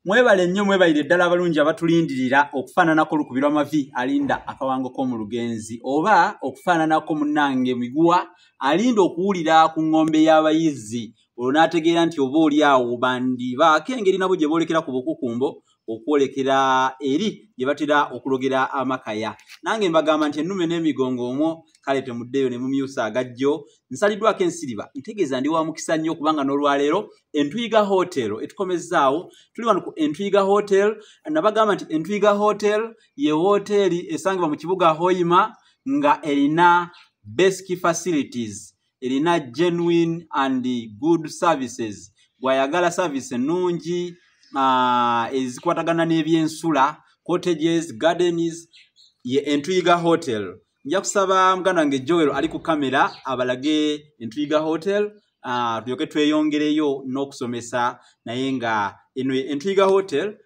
Mwebale nnyo mwebalire ddala abalungi abatulindirira okufaananako Lukubirwa Mavi alinda akawango k'omu lugenzi oba okufaananako munnange Miguwa alinda okuwulira ku ng'ombe y'abayizi olwo n'ategeera nti oba oli awo bandibaako engeri nabo gye boolekera ku bukukumbo okwolekera eri gye batera okulogera amakaya. Nange mbagamba nti ennume n'emigongo omwo kale temuddeyo ne mumyusa agajjo nsaliddwako ensiriba ntegeeza ndi wa mukisa nnyo kubanga n'olwaleero Entwiga Hotel etukomezzaawo tuli wano ku Entwiga Hotel. Nabagamba nti Entwiga Hotel ye hoteli esangibwa mu kibuga Hoima nga erina basic facilities, erina genuine and good services. Bw'ayagala service ennungi ezikwatagana n'ebyensula, cottages, gardens, ye Entwiga Hotel. Nja kusaba muganda wange Joel ali ku kamera abalage Entwiga Hotel tulyoke tweyongereyo n'okusomesa naye nga eno Entwiga Hotel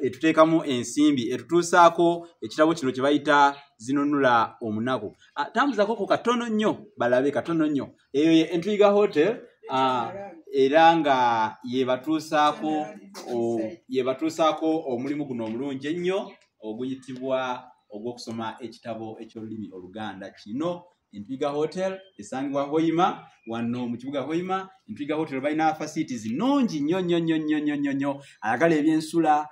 etuteekamu ensimbi etutuusaako ekitabo kino kye bayita zinunula omunaku. Tambuzako ko katono nnyo balabe katono nnyo eyo ye Entwiga Hotel era nga yebatuusaako omulimu guno omulungi ennyo oguyitibwa ogw'okusoma ekitabo eky'olulimi Oluganda. Kino Entwiga Hotel esangibwa Hoima wano mu kibuga Hoima. Entwiga Hotel balina facilities nnungi nnyo ayagala ebyensula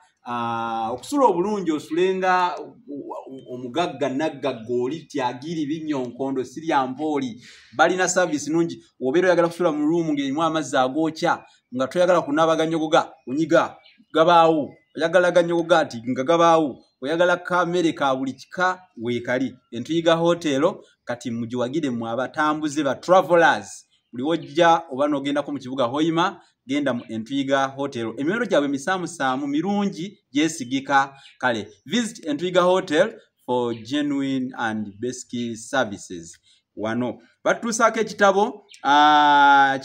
okusula obulungi osulenga omugagga naggagga oli tyagiri binyonkondo sirya mpooli balina service nnungi. Obeera oyagala kusula mu room ng'erimu amazzi agookya nga toyagala kunaaba ganyogoga onyiga gabaawo, oyagala ganyogoga nti nga gabaawo, oyagala kamere ka buli kika weekali. Entwiga Hotel kati mugiwagire mu abatambuze ba travelers buli wojja oba n'ogendako mu kibuga Hoima genda mu Entwiga Hotel. Emiwendo gyabwe misaamusaamu mirungi gyesigika. Kale visit Entwiga Hotel for genuine and basic services. Wano batutuusaako ekitabo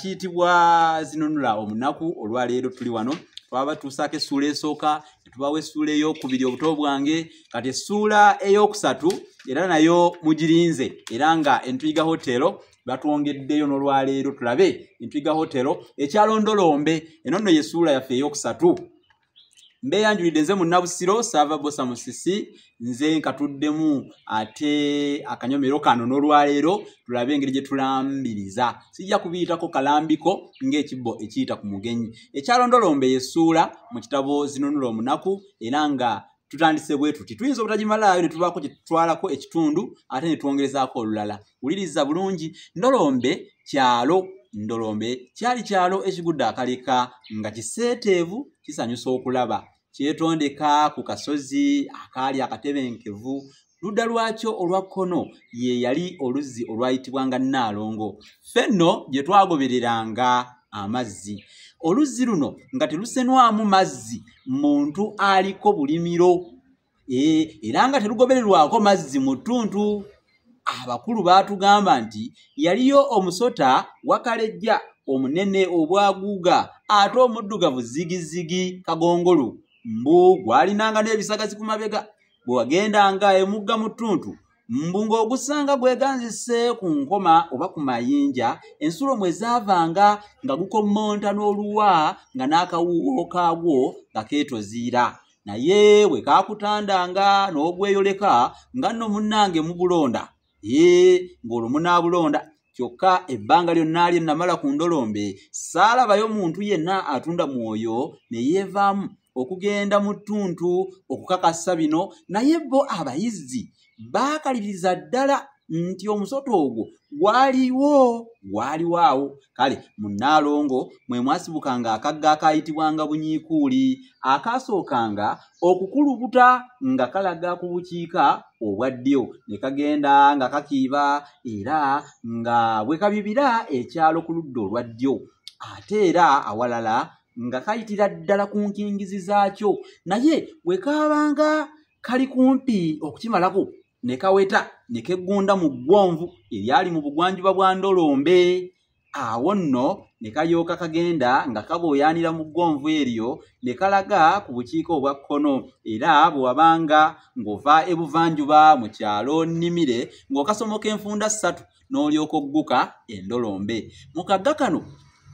kiyitibwa zinunula omunaku. Olwaleero tuli wano twabatuusaako essuula esooka tubawo essuula ey'okubiri obuto bwange kati essuula ey'okusatu era nayo mugirinze era nga Entwiga Hotel batwongeddeyo n'olwaleero tulabe Entwiga Hotel ekyalo Ndolombe. Eno nno y'essuula yaffe ey'okusatu. Mbeyanjulidde nze mu Nabusiro Sava Bosa Musisi nze nkatuddemu ate akanyomero kano n'olwaleero tulabe engeri gye tulambiriza. Sijja kubiyitako kalambiko ng'ekibbo ekiyita ku mugenyi. Ekyalo Ndolombe y'essuula mu kitabo zinunula omunaku era nga tutandise bwe tuti tuyinza obutagimalaayo ne tubaako gye tutwalako ekitundu ate ne twongerezaako olulala. Wuliriza bulungi. Ndolombe kyalo. Ndolombe kyali kyalo ekigudde akaleka nga kiseeteevu kisanyusa okulaba. Kyetondeka ku kasozi akaali akatebenkevu. Ludda lwakyo olwa kkono ye yali oluzzi olwayitibwanga Nnaalongo. Ffenno gye twagobereranga amazzi. Oluzzi luno nga telusenwamu mazzi muntu aliko bulimiro era nga terugobererwako mazzi mu ttuntu. Abakulu baatugamba nti yaliyo omusota wakalejja omunene obwaguuga ate omuddugavu zigizigi kagongolu mbu gwalinanga n'ebisagazi ku mabega. Bwe wagendanga emugga mu ttuntu mbu ng'ogusanga gweganzise ku nkoma oba ku mayinja ensulo mwe zaavanga nga gukommonta n'oluwa nga n'akawuuwo kaagwo nga keetoziira. Naye bwe kaakutandanga n'ogweyoleka nga nno munnange mubulonda ng'olwo munaabulonda. Kyokka ebbanga lyonna lye namala ku Ndolombe saalabayo muntu yenna atunda mwoyo ne yeevaamu okugenda mu ttuntu okukakasa bino. Naye bo abayizzi baakaliriza ddala nti omusota ogwo gwaliwaawo. Kale mu Nnaalongo mwe mwasibukanga akagga akayitibwanga Bunyiikuuli akaasookanga okukulubuta nga kalaga ku bukiika obwa ddyo ne kagenda nga kakiiba era nga bwe kabibira ekyalo ku ludda olwa ddyo ate era awalala nga kayitira ddala ku nkingizi zaakyo. Naye bwe kaabanga kali kumpi okukimalako ne kaweta ne keggunda mu ggwonvu eryali mu bugwanjuba bwa Ndolombe. Awo nno ne kalyoka kagenda nga kabooyaanira mu ggwonvu eryo ne kalaga ku bukiika obwa kkono. Era bwe wabanga ng'ova ebuvanjuba mu kyalo Nnimire ng'okasomoka enfunda 3 n'olyoka ogguka e Ndolombe. Mu kagga kano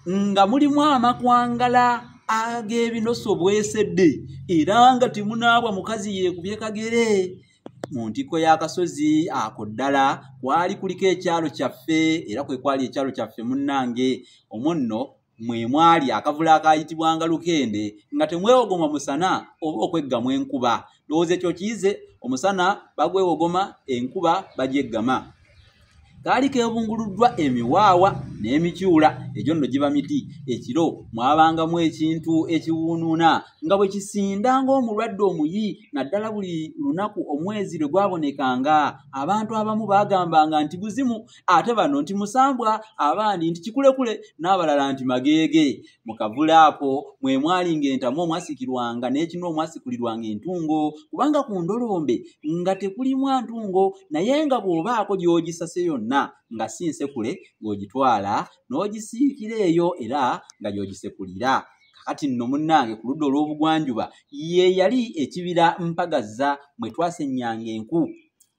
nga mulimu amakwangala ag'ebinoso bwesedde era nga temunaabwa mukazi yeekubye kagere. Mu ntiko y'akasozi ako ddala kwali kuliko ekyalo kyaffe era kwe kwali ekyalo kyaffe munnange omwo nno mwe mwali akavula akayitibwanga Lukende nga temwewogoma musana oba okweggamu enkuba. Ndowooza ekyo kiyize omusana bagwewogoma enkuba bagyeggama. Kaali keebunguluddwa emiwaawa n'emikyula egyo nno giba miti. Ekiro mwabangamu ekintu ekiwuunuuna nga bwe kisinda ng'omulwadde omuyi naddala buli lunaku omwezi lwe gwabonekanga. Abantu abamu baagambanga nti buzimu, ate bano nti musambwa, abandi nti kikulekule, n'abalala nti mageege. Mu kavula ako mwe mwalinga entamu omwasikirwanga n'ekinu omwasikulirwanga entungo, kubanga ku ndolombe nga tekulimu ntungo naye nga bw'obaako gy'ogisase yonna nga si nsekule ng'ogitwala n'ogisiikira eyo era nga gy'ogisekulira. Kakati nno munnange ku ludda olw'obugwanjuba ye yali ekibira Mpagaza mwe twasennyanga enku.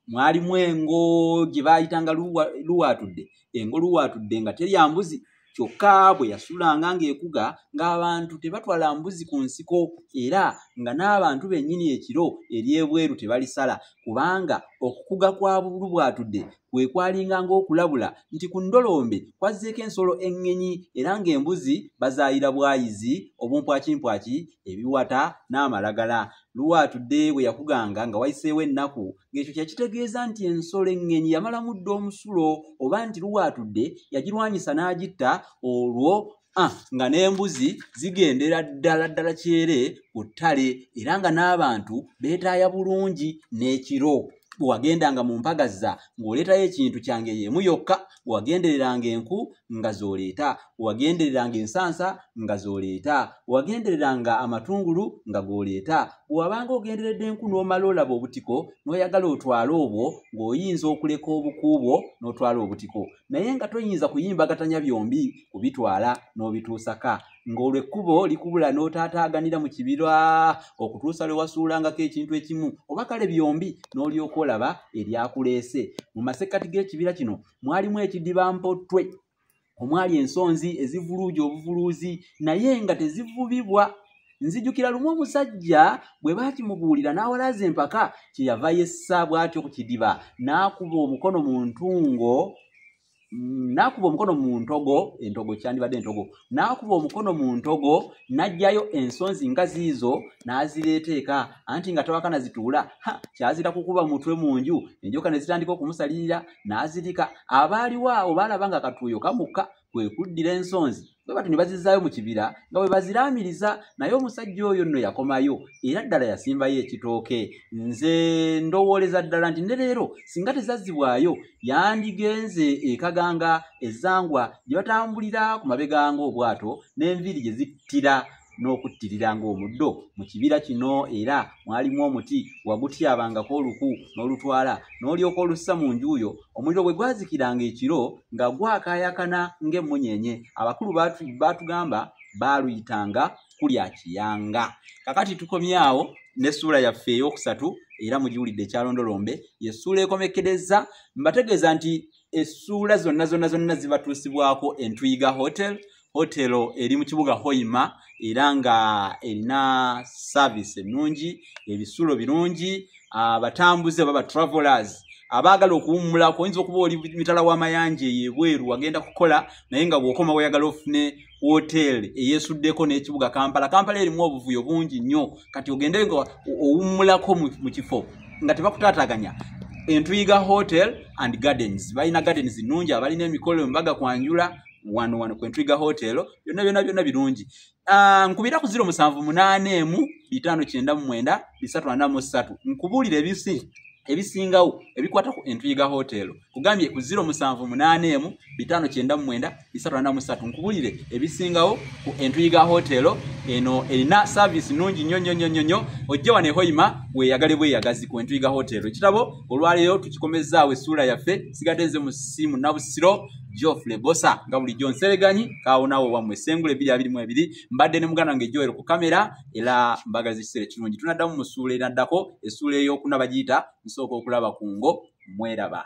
Mwalimu engo gye baayitanga luwaatudde. Engo luwaatudde nga terya mbuzi kyokka bwe yasulanga ng'ekuga ng'abantu tebatwala mbuzi ku nsiko era nga n'abantu bennyini ekiro ery'ebweru tebalisala kubanga okukuga kwa lubwatudde kwe kwalinga ng'okulabula nti ku ndolombe kwazzeeko ensolo eŋŋenyi era ng'embuzi bazaayira bwayizi, obumpwakimpwaki, ebiwata n'amalagala. Luwaatudde bwe yakuganga nga wayiseewo ennaku ng'ekyo kyakitegeeza nti ensolo eŋŋenyi yamala muddo omusulo oba nti luwaatudde yagirwanyisa n'agitta olwo nga n'embuzi zigendera ddala kyere ku ttale era nga n'abantu beetaaya bulungi n'ekiro. Bwe wagendanga mu Mpagaza ng'oleetayo ekintu kyange y'emu yokka, bwe wagendereranga enku nga z'oleeta, bwe wagendereranga ensansa nga z'oleeta, bwe wagendereranga amatungulu nga g'oleeta. Bwe wabanga ogenderedde enku n'omala olaba obutiko n'oyagala otwale obwo ng'oyinza okuleka obukuubwo n'otwala obutiko, naye nga toyinza kuyimbagatanya byombi kubitwala n'obituusaka. Ng'olwo ekkubo likubula n'otaataaganira mu kibira okutuusa lwe wasuulangako ekintu ekimu oba kale byombi n'olyoka olaba eryakuleese. Mu masekkati g'ekibira kino mwalimu ekidiba Mpotwe omwali ensonzi ezivuluuja obuvuluuzi naye nga tezivubibwa. Nzijukira lumu omusajja bwe baakimubuulira n'awalaza empaka kye yava yessa bw'atyo ku kidiba n'akuba omukono mu ntungo n'akuba omukono mu ntogo, entogo kyandibadde entogo, n'akuba omukono mu ntogo n'aggyayo ensonzi nga ziizo n'azireeta eka anti nga tawaka nazituula kyazira kukuba mutwe mu nju enjoka ne zitandika okumusalirira n'azirika. Abaaliwo awo baalaba nga katuuyo kamukka kwe kuddira ensonzi bwe bati ne bazizaayo mu kibira nga bwe baziraamiriza, naye omusajja oyo nno yakomayo era ddala yasimbayo ekitooke. Nze ndowooleza ddala nti ne leero singa tezazzibwayo yandigenze ekaganga ezzangwa gye batambulira ku mabega ng'obwato n'enviiri gye zittira n'okuttirira ng'omuddo mu kibira kino. Era mwalimu omuti wagutyabangako oluku n'olutwala n'olyoka olussa mu njuuyo. Omuliro bwe gwazikiranga ekiro nga gwakaayakana ng'emmunyeenye, abakulu baatugamba baaluyitanga kulya kiyanga. Kakati tukomyawo n'essuula yaffe ey'okusatu era mugiwulidde ekyalondolombe y'essuula ekomekkereza. Mbategeeza nti essuula zonna zibatuusibwako Entwiga Hotelo eri mu kibuga Hoima era nga erina service ennungi, ebisulo birungi, abatambuze baba travelers abaagala okuwummulako. Oyinza okuba oli mitala w'amayanja ey'ebweru wagenda kukola naye nga bw'okoma weyagala ofune hoteli eyeesuddeko n'ekibuga Kampala. Kampala erimu obuvuyo bungi nnyo, kati ogende nga owummulako mu kifo nga tebakutaataganya. Entwiga Hotel and Gardens balina gardens nnungi, abalina emikolo embaga kwanjula wano ku Entwiga Hotel byonna birungi. Nkubira ku 0781 nkubuulira ebisingawo ebikwata ku Entwiga Hotel. Kugambye ku 0781 nkubulire ebisingawo ku Entwiga Hotel. Eno erina service nnungi nnyo. Ojja wano Hoima weeyagale bweyagazi ku Entwiga Hotel. Ekitabo olwaleero tukikomezzaawo essuula yaffe. Sigadde nze mu ssimu Nabusiro Geoffrey Bosa nga bulijjo nsereganyi kaawonawo wammwe Sengule 222 mbadde ne muganda wange Joel ku kamera era mbagazi kiseera kirungi. Tunaddamu mu ssuula enaddako essuula ey'okuna bagiyita nsooka okulaba ku ngo. Mweraba.